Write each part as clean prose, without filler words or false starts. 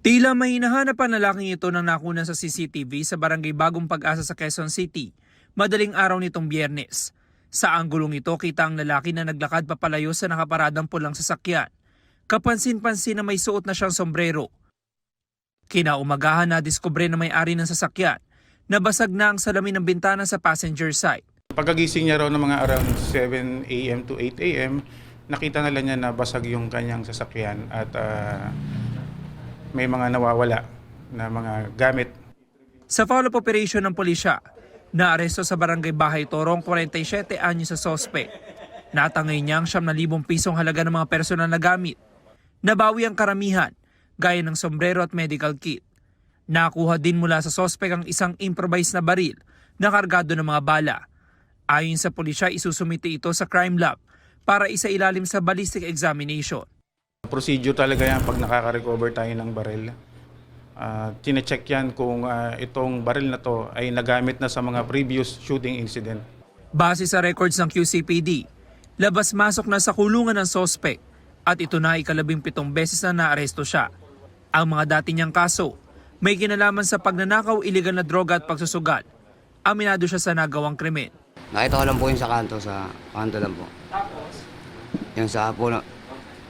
Tila may hinahanap ang lalaking ito ng nakunan sa CCTV sa barangay Bagong Pag-asa sa Quezon City, madaling araw nitong Biyernes. Sa anggulong ito, kita ang lalaki na naglakad papalayo sa nakaparadang pulang sasakyan. Kapansin-pansin na may suot na siyang sombrero. Kinaumagahan na diskubre na may-ari ng sasakyan, nabasag na ang salamin ng bintana sa passenger side. Pagkagising niya raw ng mga around 7 a.m. to 8 a.m., nakita nila niya na basag yung kanyang sasakyan at may mga nawawala na mga gamit. Sa follow-up operation ng pulisya, naaresto sa barangay Bahay Torong 47 anyo sa sospek. Natangay niyang 7,000 pisong halaga ng mga personal na gamit. Nabawi ang karamihan, gaya ng sombrero at medical kit. Nakuha din mula sa sospek ang isang improvised na baril na kargado ng mga bala. Ayon sa pulisya, isusumite ito sa crime lab para isailalim sa ballistic examination. Procedure talaga yan pag nakaka-recover tayo ng baril. Tine-check yan kung itong baril na to ay nagamit na sa mga previous shooting incident. Base sa records ng QCPD, labas-masok na sa kulungan ng sospek at ito na ika-17 beses na naaresto siya. Ang mga dati niyang kaso, may kinalaman sa pagnanakaw, iligal na droga at pagsusugal. Aminado siya sa nagawang krimen. Nakita ko lang po yung sa kanto lang po. Tapos, Yung sa po,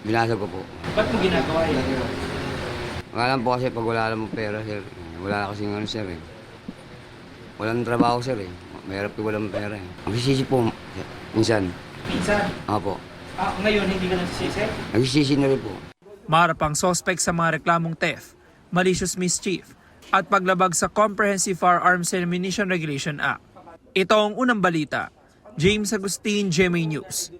binasag ko po. ba't mo ginagawa yun? Wala lang po kasi pag wala lang mo pera, sir. Wala na kasi ano, sir eh. Walang trabaho, sir eh. Mahirap po walang pera eh. Nagsisisi po, minsan. Minsan. Opo. Ngayon hindi ka nagsisisi? Nagsisisi na rin po. Maharap ang sospek sa mga reklamong theft, malicious mischief, at paglabag sa Comprehensive Firearms and Ammunition Regulation Act. Ito ang unang balita. James Agustin, GMA News.